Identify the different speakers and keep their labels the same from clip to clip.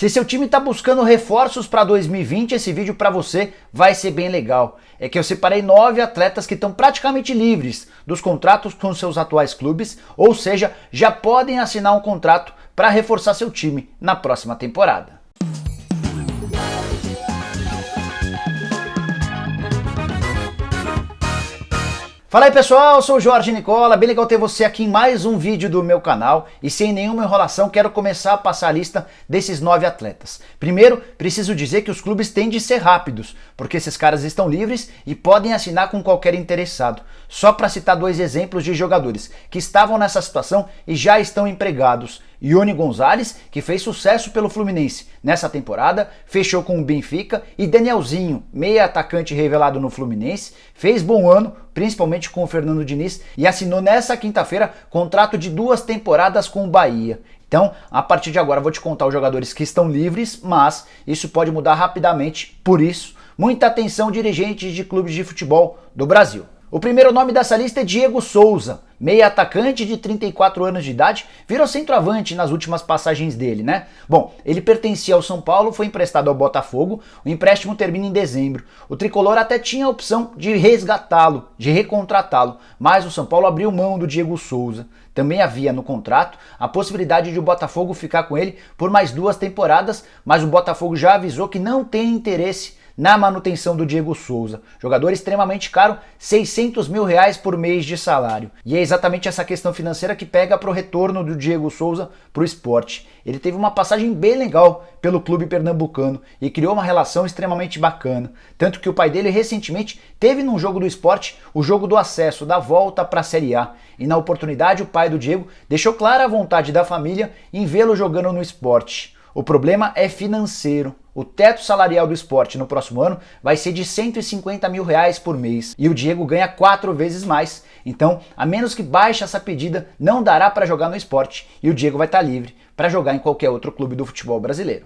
Speaker 1: Se seu time está buscando reforços para 2020, esse vídeo para você vai ser bem legal. É que eu separei 9 atletas que estão praticamente livres dos contratos com seus atuais clubes, ou seja, já podem assinar um contrato para reforçar seu time na próxima temporada. Fala aí pessoal, eu sou o Jorge Nicola, bem legal ter você aqui em mais um vídeo do meu canal e sem nenhuma enrolação quero começar a passar a lista desses 9 atletas. Primeiro, preciso dizer que os clubes têm de ser rápidos, porque esses caras estão livres e podem assinar com qualquer interessado. Só para citar 2 exemplos de jogadores que estavam nessa situação e já estão empregados. Ione Gonzalez, que fez sucesso pelo Fluminense nessa temporada, fechou com o Benfica, e Danielzinho, meia atacante revelado no Fluminense, fez bom ano, principalmente com o Fernando Diniz, e assinou nessa quinta-feira contrato de 2 temporadas com o Bahia. Então, a partir de agora eu vou te contar os jogadores que estão livres, mas isso pode mudar rapidamente, por isso, muita atenção dirigentes de clubes de futebol do Brasil. O primeiro nome dessa lista é Diego Souza, meia atacante de 34 anos de idade, virou centroavante nas últimas passagens dele, né? Bom, ele pertencia ao São Paulo, foi emprestado ao Botafogo, o empréstimo termina em dezembro. O tricolor até tinha a opção de resgatá-lo, de recontratá-lo, mas o São Paulo abriu mão do Diego Souza. Também havia no contrato a possibilidade de o Botafogo ficar com ele por mais 2 temporadas, mas o Botafogo já avisou que não tem interesse na manutenção do Diego Souza. Jogador extremamente caro, R$600 mil por mês de salário. E é exatamente essa questão financeira que pega para o retorno do Diego Souza para o esporte. Ele teve uma passagem bem legal pelo clube pernambucano e criou uma relação extremamente bacana. Tanto que o pai dele recentemente teve num jogo do esporte o jogo do acesso, da volta para a Série A. E na oportunidade o pai do Diego deixou clara a vontade da família em vê-lo jogando no esporte. O problema é financeiro. O teto salarial do esporte no próximo ano vai ser de R$150 mil por mês e o Diego ganha 4 vezes mais. Então, a menos que baixe essa pedida, não dará para jogar no esporte e o Diego vai estar livre para jogar em qualquer outro clube do futebol brasileiro.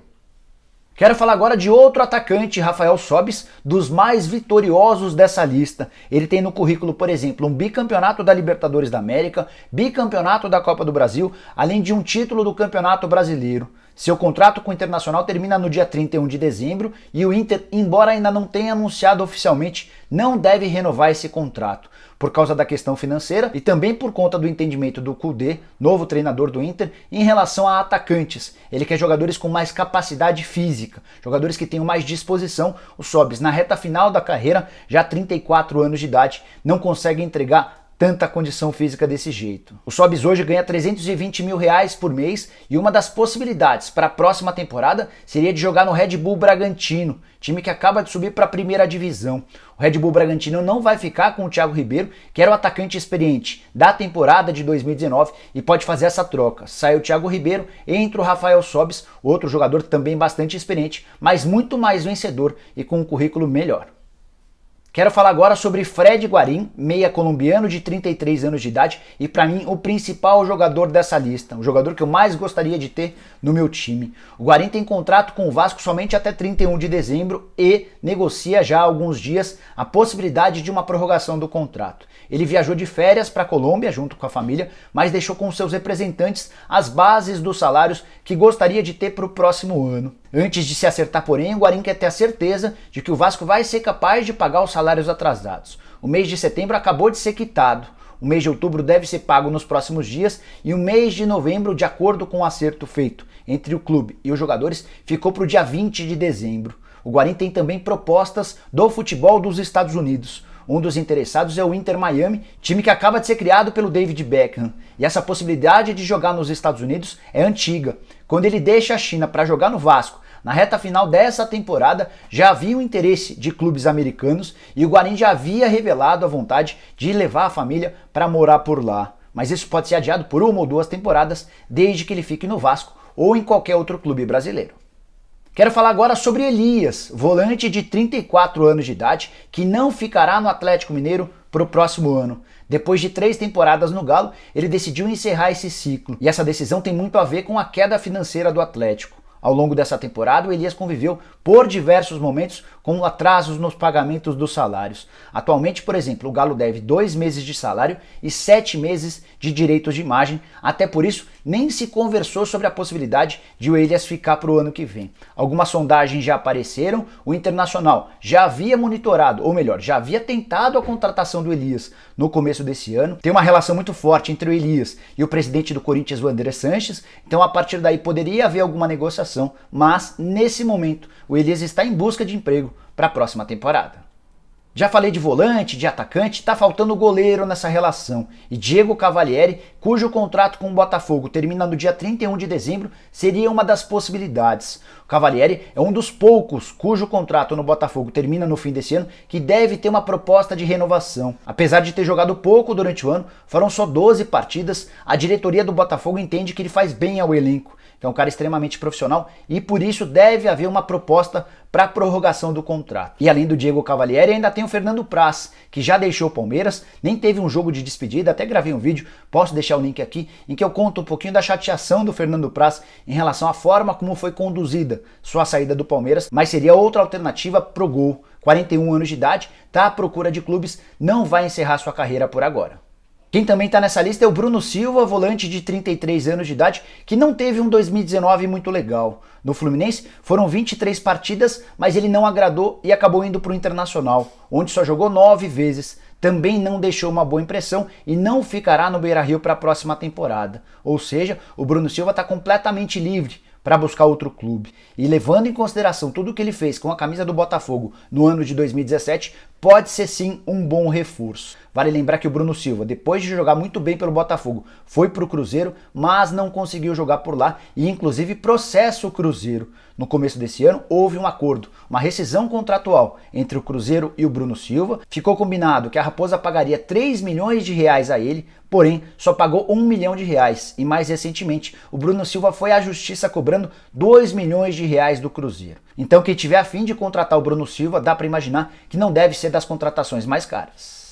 Speaker 1: Quero falar agora de outro atacante, Rafael Sobis, dos mais vitoriosos dessa lista. Ele tem no currículo, por exemplo, um bicampeonato da Libertadores da América, bicampeonato da Copa do Brasil, além de um título do Campeonato Brasileiro. Seu contrato com o Internacional termina no dia 31 de dezembro e o Inter, embora ainda não tenha anunciado oficialmente, não deve renovar esse contrato, por causa da questão financeira e também por conta do entendimento do Kudê, novo treinador do Inter, em relação a atacantes. Ele quer jogadores com mais capacidade física, jogadores que tenham mais disposição. O Sobis, na reta final da carreira, já 34 anos de idade, não consegue entregar tanta condição física desse jeito. O Sobis hoje ganha R$320 mil por mês e uma das possibilidades para a próxima temporada seria de jogar no Red Bull Bragantino, time que acaba de subir para a primeira divisão. O Red Bull Bragantino não vai ficar com o Thiago Ribeiro, que era o atacante experiente da temporada de 2019 e pode fazer essa troca. Sai o Thiago Ribeiro, entra o Rafael Sobis, outro jogador também bastante experiente, mas muito mais vencedor e com um currículo melhor. Quero falar agora sobre Fred Guarín, meia colombiano de 33 anos de idade e para mim o principal jogador dessa lista, o jogador que eu mais gostaria de ter no meu time. O Guarín tem contrato com o Vasco somente até 31 de dezembro e negocia já há alguns dias a possibilidade de uma prorrogação do contrato. Ele viajou de férias para a Colômbia junto com a família, mas deixou com seus representantes as bases dos salários que gostaria de ter para o próximo ano. Antes de se acertar, porém, o Guarín quer ter a certeza de que o Vasco vai ser capaz de pagar os salários atrasados. O mês de setembro acabou de ser quitado. O mês de outubro deve ser pago nos próximos dias e o mês de novembro, de acordo com o acerto feito entre o clube e os jogadores, ficou para o dia 20 de dezembro. O Guarín tem também propostas do futebol dos Estados Unidos. Um dos interessados é o Inter Miami, time que acaba de ser criado pelo David Beckham. E essa possibilidade de jogar nos Estados Unidos é antiga. Quando ele deixa a China para jogar no Vasco, na reta final dessa temporada, já havia o interesse de clubes americanos e o Guarín já havia revelado a vontade de levar a família para morar por lá. Mas isso pode ser adiado por 1 ou 2 temporadas, desde que ele fique no Vasco ou em qualquer outro clube brasileiro. Quero falar agora sobre Elias, volante de 34 anos de idade, que não ficará no Atlético Mineiro para o próximo ano. Depois de 3 temporadas no Galo, ele decidiu encerrar esse ciclo. E essa decisão tem muito a ver com a queda financeira do Atlético. Ao longo dessa temporada, o Elias conviveu por diversos momentos com atrasos nos pagamentos dos salários. Atualmente, por exemplo, o Galo deve 2 meses de salário e 7 meses de direitos de imagem, até por isso nem se conversou sobre a possibilidade de o Elias ficar para o ano que vem. Algumas sondagens já apareceram, o Internacional já havia monitorado, ou melhor, já havia tentado a contratação do Elias no começo desse ano. Tem uma relação muito forte entre o Elias e o presidente do Corinthians, o André Sanches, então a partir daí poderia haver alguma negociação, mas nesse momento o Elias está em busca de emprego para a próxima temporada. Já falei de volante, de atacante, tá faltando goleiro nessa relação. E Diego Cavalieri, cujo contrato com o Botafogo termina no dia 31 de dezembro, seria uma das possibilidades. O Cavalieri é um dos poucos cujo contrato no Botafogo termina no fim desse ano que deve ter uma proposta de renovação. Apesar de ter jogado pouco durante o ano, foram só 12 partidas, a diretoria do Botafogo entende que ele faz bem ao elenco. É um cara extremamente profissional e por isso deve haver uma proposta para a prorrogação do contrato. E além do Diego Cavalieri, ainda tem o Fernando Praz, que já deixou o Palmeiras, nem teve um jogo de despedida, até gravei um vídeo, posso deixar o link aqui, em que eu conto um pouquinho da chateação do Fernando Praz em relação à forma como foi conduzida sua saída do Palmeiras, mas seria outra alternativa pro gol. 41 anos de idade, está à procura de clubes, não vai encerrar sua carreira por agora. Quem também está nessa lista é o Bruno Silva, volante de 33 anos de idade, que não teve um 2019 muito legal. No Fluminense foram 23 partidas, mas ele não agradou e acabou indo para o Internacional, onde só jogou 9 vezes. Também não deixou uma boa impressão e não ficará no Beira-Rio para a próxima temporada. Ou seja, o Bruno Silva está completamente livre para buscar outro clube. E levando em consideração tudo o que ele fez com a camisa do Botafogo no ano de 2017, pode ser sim um bom reforço. Vale lembrar que o Bruno Silva, depois de jogar muito bem pelo Botafogo, foi para o Cruzeiro, mas não conseguiu jogar por lá e inclusive processa o Cruzeiro. No começo desse ano houve um acordo, uma rescisão contratual entre o Cruzeiro e o Bruno Silva. Ficou combinado que a Raposa pagaria 3 milhões de reais a ele, porém só pagou 1 milhão de reais. E mais recentemente o Bruno Silva foi à justiça cobrando 2 milhões de reais do Cruzeiro. Então quem tiver a fim de contratar o Bruno Silva, dá para imaginar que não deve ser das contratações mais caras.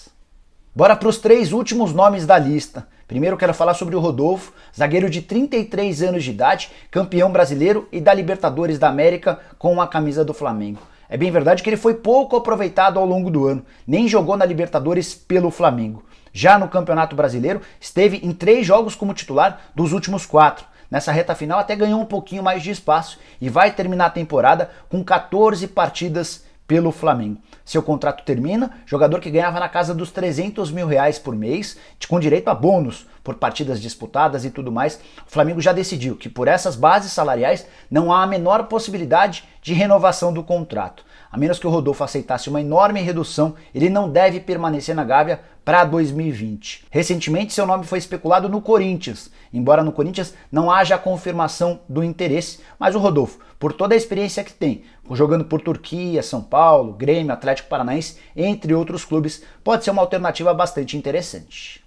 Speaker 1: Bora para os 3 últimos nomes da lista. Primeiro quero falar sobre o Rodolfo, zagueiro de 33 anos de idade, campeão brasileiro e da Libertadores da América com a camisa do Flamengo. É bem verdade que ele foi pouco aproveitado ao longo do ano, nem jogou na Libertadores pelo Flamengo. Já no Campeonato Brasileiro, esteve em 3 jogos como titular dos últimos 4. Nessa reta final até ganhou um pouquinho mais de espaço e vai terminar a temporada com 14 partidas pelo Flamengo. Seu contrato termina, jogador que ganhava na casa dos 300 mil reais por mês, com direito a bônus por partidas disputadas e tudo mais. O Flamengo já decidiu que por essas bases salariais não há a menor possibilidade de renovação do contrato. A menos que o Rodolfo aceitasse uma enorme redução, ele não deve permanecer na Gávea para 2020. Recentemente seu nome foi especulado no Corinthians, embora no Corinthians não haja a confirmação do interesse, mas o Rodolfo, por toda a experiência que tem, jogando por Turquia, São Paulo, Grêmio, Atlético Paranaense, entre outros clubes, pode ser uma alternativa bastante interessante.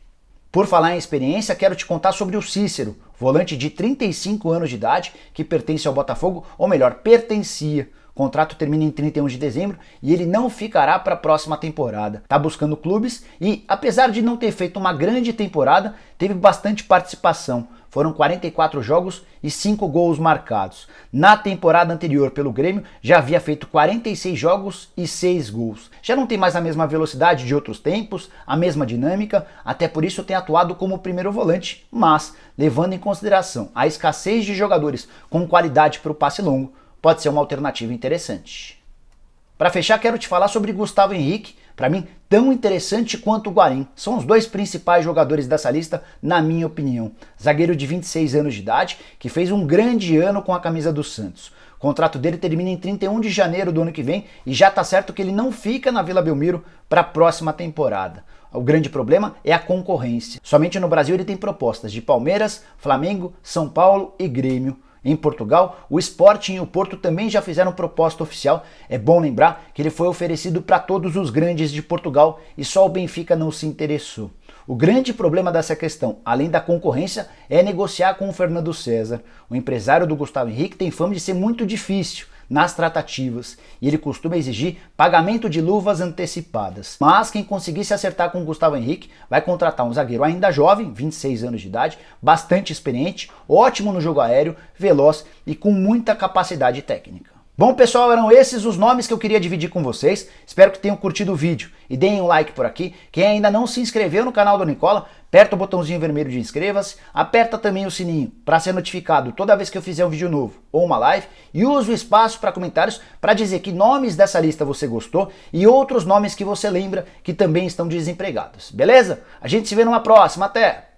Speaker 1: Por falar em experiência, quero te contar sobre o Cícero, volante de 35 anos de idade, que pertence ao Botafogo, ou melhor, pertencia. O contrato termina em 31 de dezembro e ele não ficará para a próxima temporada. Está buscando clubes e, apesar de não ter feito uma grande temporada, teve bastante participação. Foram 44 jogos e 5 gols marcados. Na temporada anterior pelo Grêmio, já havia feito 46 jogos e 6 gols. Já não tem mais a mesma velocidade de outros tempos, a mesma dinâmica, até por isso tem atuado como primeiro volante, mas, levando em consideração a escassez de jogadores com qualidade para o passe longo, pode ser uma alternativa interessante. Para fechar, quero te falar sobre Gustavo Henrique, para mim tão interessante quanto o Guarim. São os 2 principais jogadores dessa lista, na minha opinião. Zagueiro de 26 anos de idade, que fez um grande ano com a camisa do Santos. O contrato dele termina em 31 de janeiro do ano que vem e já está certo que ele não fica na Vila Belmiro para a próxima temporada. O grande problema é a concorrência. Somente no Brasil ele tem propostas de Palmeiras, Flamengo, São Paulo e Grêmio. Em Portugal, o Sporting e o Porto também já fizeram proposta oficial. É bom lembrar que ele foi oferecido para todos os grandes de Portugal e só o Benfica não se interessou. O grande problema dessa questão, além da concorrência, é negociar com o Fernando César. O empresário do Gustavo Henrique tem fama de ser muito difícil, nas tratativas e ele costuma exigir pagamento de luvas antecipadas. Mas quem conseguir se acertar com o Gustavo Henrique vai contratar um zagueiro ainda jovem, 26 anos de idade, bastante experiente, ótimo no jogo aéreo, veloz e com muita capacidade técnica. Bom pessoal, eram esses os nomes que eu queria dividir com vocês, espero que tenham curtido o vídeo e deem um like por aqui. Quem ainda não se inscreveu no canal do Nicola, aperta o botãozinho vermelho de inscreva-se, aperta também o sininho para ser notificado toda vez que eu fizer um vídeo novo ou uma live e use o espaço para comentários para dizer que nomes dessa lista você gostou e outros nomes que você lembra que também estão desempregados, beleza? A gente se vê numa próxima, até!